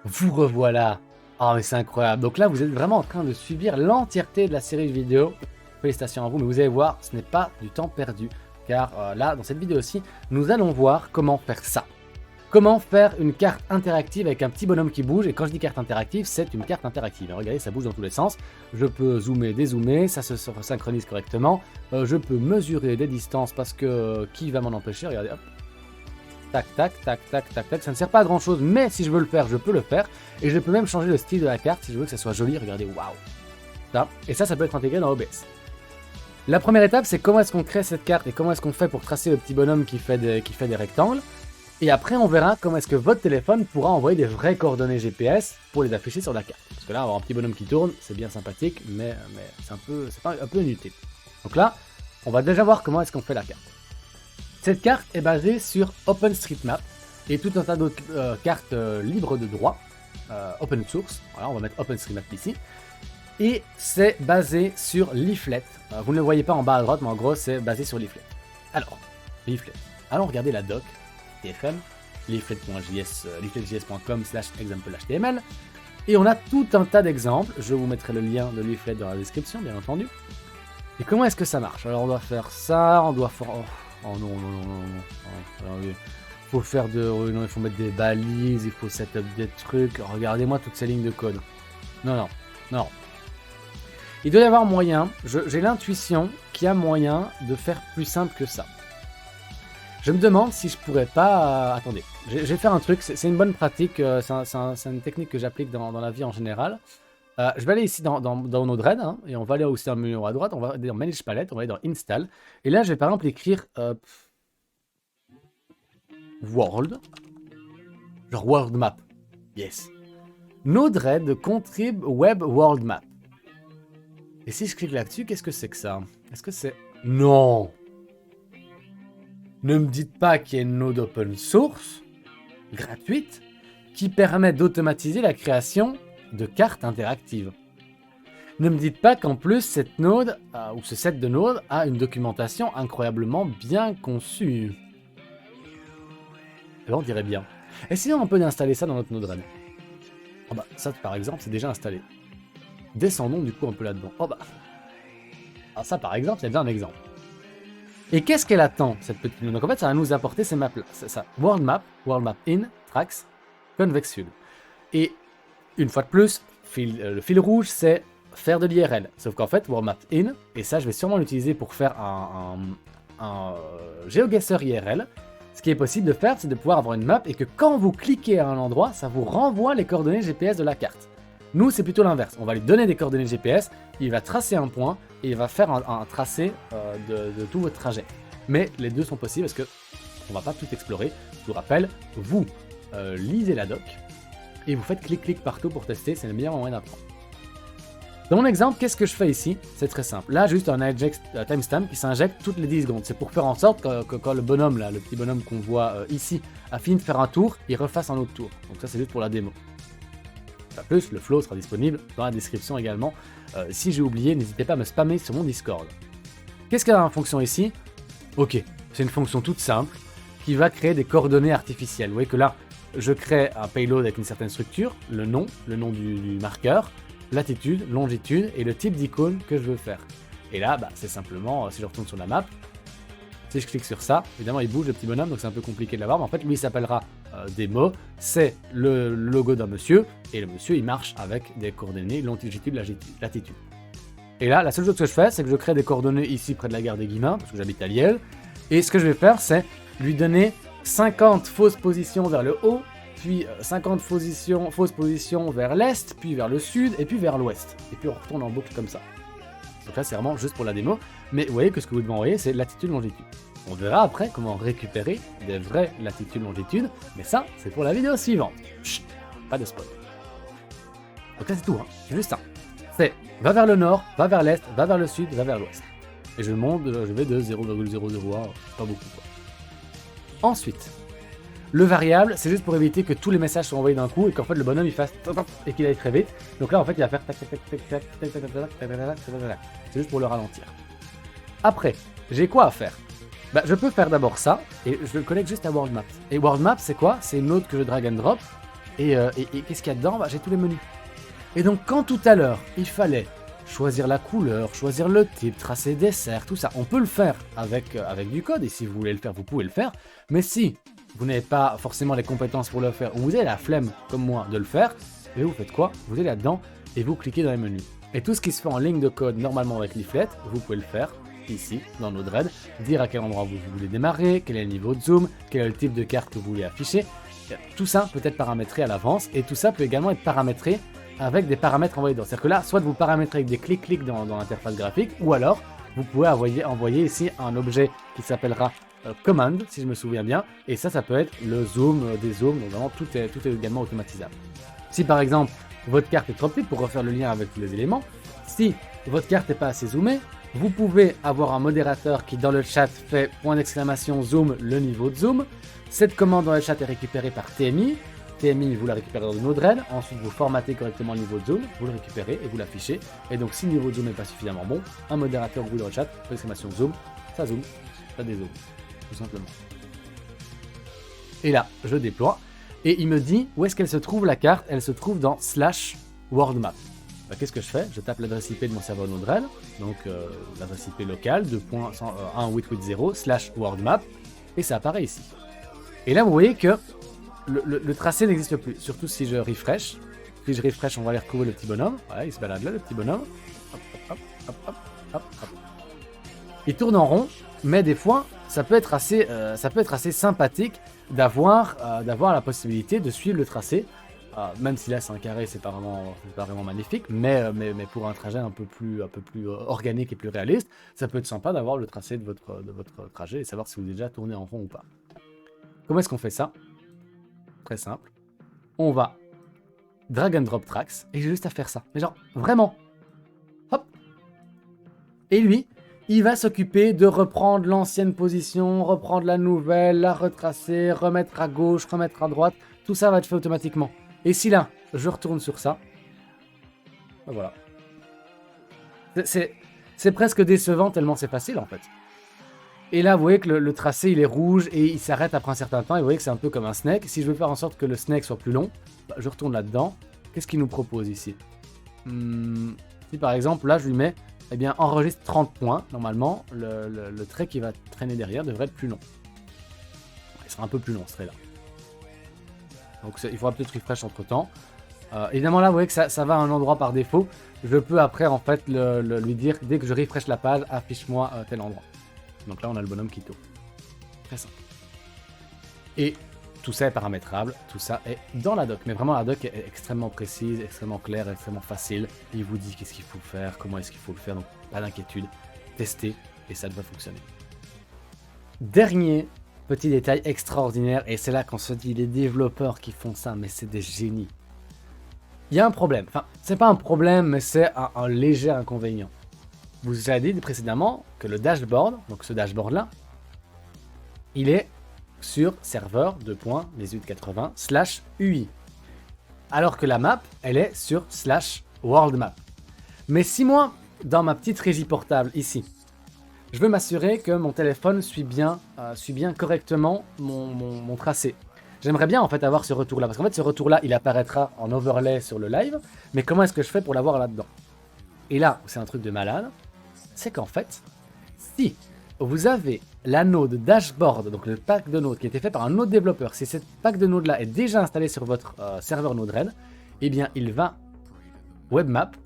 Vous revoilà. Oh mais c'est incroyable. Donc là vous êtes vraiment en train de subir l'entièreté de la série de vidéos. Félicitations à vous, mais vous allez voir, ce n'est pas du temps perdu. Car là, dans cette vidéo aussi, nous allons voir comment faire ça. Comment faire une carte interactive avec un petit bonhomme qui bouge. Et quand je dis carte interactive, c'est une carte interactive. Regardez, ça bouge dans tous les sens. Je peux zoomer, dézoomer, ça se synchronise correctement. Je peux mesurer des distances parce que qui va m'en empêcher? Regardez, hop. Tac, tac, tac, tac, tac, tac. Ça ne sert pas à grand chose, mais si je veux le faire, je peux le faire. Et je peux même changer le style de la carte si je veux que ça soit joli. Regardez, waouh. Ça. Et ça peut être intégré dans OBS. La première étape, c'est comment est-ce qu'on crée cette carte et comment est-ce qu'on fait pour tracer le petit bonhomme qui fait des rectangles. Et après, on verra comment est-ce que votre téléphone pourra envoyer des vraies coordonnées GPS pour les afficher sur la carte. Parce que là, avoir un petit bonhomme qui tourne, c'est bien sympathique, mais c'est un peu inutile. Donc là, on va déjà voir comment est-ce qu'on fait la carte. Cette carte est basée sur OpenStreetMap et tout un tas d'autres cartes libres de droit, open source. Voilà, on va mettre OpenStreetMap ici. Et c'est basé sur Leaflet. Vous ne le voyez pas en bas à droite, mais en gros, c'est basé sur Leaflet. Alors, Leaflet. Allons regarder la doc TFM, leaflet.js, leafletjs.com/example.html. Et on a tout un tas d'exemples. Je vous mettrai le lien de Leaflet dans la description, bien entendu. Et comment est-ce que ça marche? Alors, on doit faire ça, on doit faire... Oh non. Il faut faire non, il faut mettre des balises, il faut setup des trucs. Regardez-moi toutes ces lignes de code. Non. Il doit y avoir moyen, j'ai l'intuition qu'il y a moyen de faire plus simple que ça. Je me demande si je pourrais pas... attendez, je vais faire un truc, c'est une bonne pratique, c'est une technique que j'applique dans la vie en général. Je vais aller ici dans Node-RED, hein, et on va aller aussi dans le menu à droite, on va aller dans Manage Palette, on va aller dans Install. Et là, je vais par exemple écrire World, genre World Map, yes. Node-RED contrib Web World Map. Et si je clique là-dessus, qu'est-ce que c'est que ça? Est-ce que c'est... Non! Ne me dites pas qu'il y a une node open source, gratuite, qui permet d'automatiser la création de cartes interactives. Ne me dites pas qu'en plus, cette node, ou ce set de nodes, a une documentation incroyablement bien conçue. Eh ben, on dirait bien. Et sinon, on peut installer ça dans notre Node-RED. Oh bah, ça, par exemple, c'est déjà installé. Descendons du coup un peu là-dedans. Oh bah. Alors ça par exemple, c'est déjà un exemple. Et qu'est-ce qu'elle attend, cette petite node? Donc en fait, ça va nous apporter ces maps-là. C'est ça. World Map In, Tracks, Convex Fuel. Et une fois de plus, le fil rouge, c'est faire de l'IRL. Sauf qu'en fait, World Map In, et ça je vais sûrement l'utiliser pour faire un GeoGuessr IRL. Ce qui est possible de faire, c'est de pouvoir avoir une map et que quand vous cliquez à un endroit, ça vous renvoie les coordonnées GPS de la carte. Nous, c'est plutôt l'inverse. On va lui donner des coordonnées GPS, il va tracer un point et il va faire un tracé de tout votre trajet. Mais les deux sont possibles parce que on va pas tout explorer. Je vous rappelle, vous lisez la doc et vous faites clic-clic partout pour tester, c'est le meilleur moyen d'apprendre. Dans mon exemple, qu'est-ce que je fais ici? C'est très simple. Là, juste un timestamp qui s'injecte toutes les 10 secondes. C'est pour faire en sorte que quand le bonhomme, là, le petit bonhomme qu'on voit ici, a fini de faire un tour, il refasse un autre tour. Donc ça, c'est juste pour la démo. Pas plus, le flow sera disponible dans la description également. Si j'ai oublié, n'hésitez pas à me spammer sur mon Discord. Qu'est-ce qu'elle a en fonction ici? Ok, c'est une fonction toute simple qui va créer des coordonnées artificielles. Vous voyez que là, je crée un payload avec une certaine structure, le nom du marqueur, latitude, longitude et le type d'icône que je veux faire. Et là, bah, c'est simplement, si je retourne sur la map, si je clique sur ça, évidemment il bouge le petit bonhomme, donc c'est un peu compliqué de l'avoir, mais en fait lui il s'appellera Demo, c'est le logo d'un monsieur, et le monsieur il marche avec des coordonnées longitude, latitude. Et là, la seule chose que je fais, c'est que je crée des coordonnées ici près de la gare des Guillemins, parce que j'habite à Liège, et ce que je vais faire, c'est lui donner 50 fausses positions vers le haut, puis 50 fausses positions vers l'est, puis vers le sud, et puis vers l'ouest. Et puis on retourne en boucle comme ça. Donc là, c'est vraiment juste pour la démo. Mais vous voyez que ce que vous devez envoyer, c'est latitude-longitude. On verra après comment récupérer des vraies latitudes-longitudes. Mais ça, c'est pour la vidéo suivante. Chut, pas de spoil. Donc là, c'est tout. Hein. C'est juste ça. C'est va vers le nord, va vers l'est, va vers le sud, va vers l'ouest. Et je vais de 0,001, pas beaucoup. Quoi. Ensuite, le variable, c'est juste pour éviter que tous les messages soient envoyés d'un coup et qu'en fait le bonhomme il fasse et qu'il aille très vite. Donc là en fait il va faire tac tac tac tac tac tac tac tac tac tac tac. C'est juste pour le ralentir. Après, j'ai quoi à faire? Bah je peux faire d'abord ça et je le connecte juste à World Map. Et World Map c'est quoi? C'est une node que je drag and drop Et qu'est-ce qu'il y a dedans? Bah, j'ai tous les menus. Et donc quand tout à l'heure, il fallait choisir la couleur, choisir le type, tracer des serres, tout ça, on peut le faire avec du code, et si vous voulez le faire, vous pouvez le faire. Mais si vous n'avez pas forcément les compétences pour le faire, ou vous avez la flemme, comme moi, de le faire, et vous faites quoi? Vous allez là-dedans, et vous cliquez dans les menus. Et tout ce qui se fait en ligne de code, normalement avec Leaflet, vous pouvez le faire ici, dans Node-RED, dire à quel endroit vous voulez démarrer, quel est le niveau de zoom, quel est le type de carte que vous voulez afficher. Tout ça peut être paramétré à l'avance, et tout ça peut également être paramétré avec des paramètres envoyés dedans. C'est-à-dire que là, soit vous paramétrez avec des clics dans l'interface graphique, ou alors vous pouvez envoyer ici un objet qui s'appellera command, si je me souviens bien, et ça peut être le zoom, des zooms, donc vraiment tout est également automatisable. Si par exemple, votre carte est trop petite pour refaire le lien avec tous les éléments, si votre carte n'est pas assez zoomée, vous pouvez avoir un modérateur qui dans le chat fait ! Zoom, le niveau de zoom. Cette commande dans le chat est récupérée par TMI. TMI, vous la récupérez dans Node-RED, ensuite vous formatez correctement le niveau de zoom, vous le récupérez et vous l'affichez. Et donc si le niveau de zoom n'est pas suffisamment bon, un modérateur vous dans le chat, zoom, ça dézoome, tout simplement. Et là, je déploie, et il me dit où est-ce qu'elle se trouve la carte. Elle se trouve dans /worldmap. Bah, qu'est-ce que je fais? Je tape l'adresse IP de mon serveur Node-RED, donc l'adresse IP locale, 2.16880/worldmap, et ça apparaît ici. Et là, vous voyez que le tracé n'existe plus, surtout si je refresh. Si je refresh, on va aller retrouver le petit bonhomme. Voilà, il se balade là, le petit bonhomme. Hop, hop, hop, hop, hop, hop. Il tourne en rond, mais des fois, ça peut être assez sympathique d'avoir la possibilité de suivre le tracé. Même si là c'est un carré, c'est pas vraiment magnifique, mais pour un trajet un peu plus organique et plus réaliste, ça peut être sympa d'avoir le tracé de votre trajet et savoir si vous avez déjà tourné en rond ou pas. Comment est-ce qu'on fait ça? Très simple. On va drag and drop tracks et j'ai juste à faire ça. Mais genre, vraiment. Hop. Et lui, il va s'occuper de reprendre l'ancienne position, reprendre la nouvelle, la retracer, remettre à gauche, remettre à droite. Tout ça va être fait automatiquement. Et si là, je retourne sur ça, ben voilà. C'est presque décevant tellement c'est facile en fait. Et là, vous voyez que le tracé, il est rouge et il s'arrête après un certain temps. Et vous voyez que c'est un peu comme un snake. Si je veux faire en sorte que le snake soit plus long, bah, je retourne là-dedans. Qu'est-ce qu'il nous propose ici? Si par exemple, là, je lui mets, eh bien, enregistre 30 points. Normalement, le trait qui va traîner derrière devrait être plus long. Il sera un peu plus long, ce trait-là. Donc, il faudra peut-être refresh entre-temps. Évidemment, là, vous voyez que ça va à un endroit par défaut. Je peux après, en fait, lui dire, dès que je refresh la page, affiche-moi tel endroit. Donc là, on a le bonhomme qui tourne. Très simple. Et tout ça est paramétrable, tout ça est dans la doc. Mais vraiment, la doc est extrêmement précise, extrêmement claire, extrêmement facile. Il vous dit qu'est-ce qu'il faut faire, comment est-ce qu'il faut le faire. Donc, pas d'inquiétude. Testez et ça devrait fonctionner. Dernier petit détail extraordinaire. Et c'est là qu'on se dit, les développeurs qui font ça, mais c'est des génies. Il y a un problème. Enfin, c'est pas un problème, mais c'est un léger inconvénient. Vous avez dit précédemment que le dashboard, donc ce dashboard-là, il est sur serveur 2.1880/UI. Alors que la map, elle est sur /worldmap. Mais si moi, dans ma petite régie portable ici, je veux m'assurer que mon téléphone suit bien correctement mon tracé. J'aimerais bien en fait avoir ce retour-là, parce qu'en fait ce retour-là, il apparaîtra en overlay sur le live, mais comment est-ce que je fais pour l'avoir là-dedans? Et là, c'est un truc de malade, c'est qu'en fait, si vous avez la node dashboard, donc le pack de node qui a été fait par un autre développeur, si cette pack de node là est déjà installé sur votre serveur Node-RED, eh bien il va worldmap,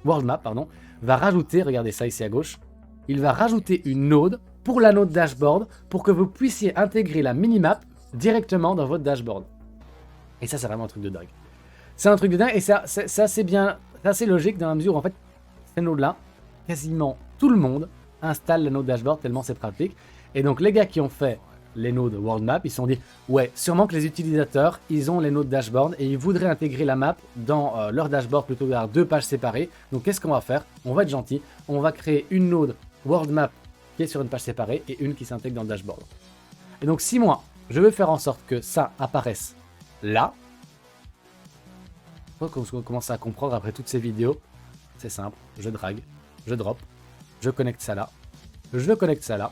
va rajouter, regardez ça ici à gauche, il va rajouter une node pour la node dashboard pour que vous puissiez intégrer la minimap directement dans votre dashboard. Et ça, c'est vraiment un truc de dingue. C'est un truc de dingue et c'est assez logique dans la mesure où en fait, ces nodes-là, quasiment tout le monde installe la node dashboard tellement c'est pratique. Et donc les gars qui ont fait les nodes world map, ils se sont dit ouais, sûrement que les utilisateurs, ils ont les nodes dashboard et ils voudraient intégrer la map dans leur dashboard plutôt que d'avoir deux pages séparées. Donc qu'est-ce qu'on va faire? On va être gentil, on va créer une node world map qui est sur une page séparée et une qui s'intègre dans le dashboard. Et donc si moi, je veux faire en sorte que ça apparaisse là, il faut qu'on commence à comprendre après toutes ces vidéos. C'est simple, je drag, je drop, je connecte ça là, je connecte ça là,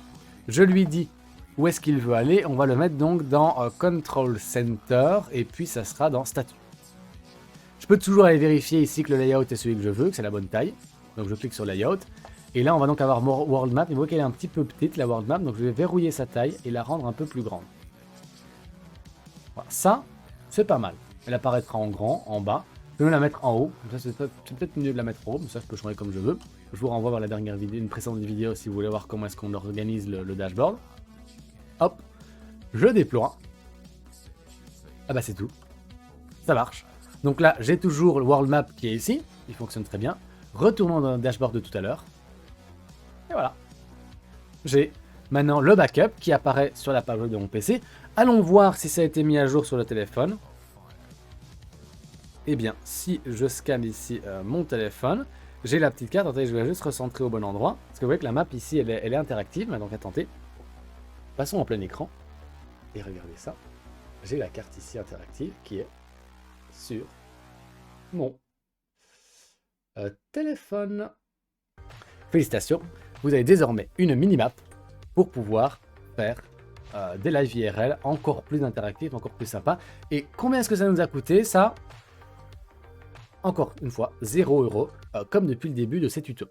je lui dis où est-ce qu'il veut aller, on va le mettre donc dans Control Center et puis ça sera dans Statut. peux toujours aller vérifier ici que le layout est celui que je veux, que c'est la bonne taille. Donc je clique sur layout. Et là, on va donc avoir world map. Et vous voyez qu'elle est un petit peu petite, la world map. Donc je vais verrouiller sa taille et la rendre un peu plus grande. Voilà, ça, c'est pas mal. Elle apparaîtra en grand, en bas. Je vais la mettre en haut. Ça, c'est peut-être mieux de la mettre en haut, mais ça, je peux changer comme je veux. Je vous renvoie vers la dernière vidéo, une précédente vidéo, si vous voulez voir comment est-ce qu'on organise le dashboard. Hop, je déploie. Ah bah c'est tout. Ça marche. Donc là, j'ai toujours le world map qui est ici. Il fonctionne très bien. Retournons dans le dashboard de tout à l'heure. Et voilà. J'ai maintenant le backup qui apparaît sur la page web de mon PC. Allons voir si ça a été mis à jour sur le téléphone. Eh bien, si je scanne ici mon téléphone, j'ai la petite carte. Attendez, je vais juste recentrer au bon endroit. Parce que vous voyez que la map ici, elle est interactive. Donc attendez. Passons en plein écran. Et regardez ça. J'ai la carte ici interactive qui est sur mon téléphone. Félicitations, vous avez désormais une mini-map pour pouvoir faire des lives IRL encore plus interactifs, encore plus sympas. Et combien est-ce que ça nous a coûté ça? Encore une fois, 0 €, comme depuis le début de ces tutos.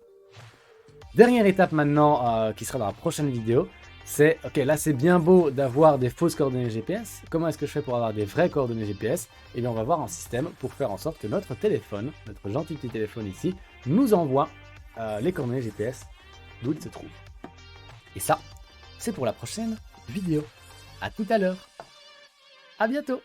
Dernière étape maintenant, qui sera dans la prochaine vidéo, c'est, ok, là c'est bien beau d'avoir des fausses coordonnées GPS, comment est-ce que je fais pour avoir des vraies coordonnées GPS? Et bien on va voir un système pour faire en sorte que notre téléphone, notre gentil petit téléphone ici, nous envoie les coordonnées GPS d'où il se trouve. Et ça, c'est pour la prochaine vidéo. À tout à l'heure. À bientôt.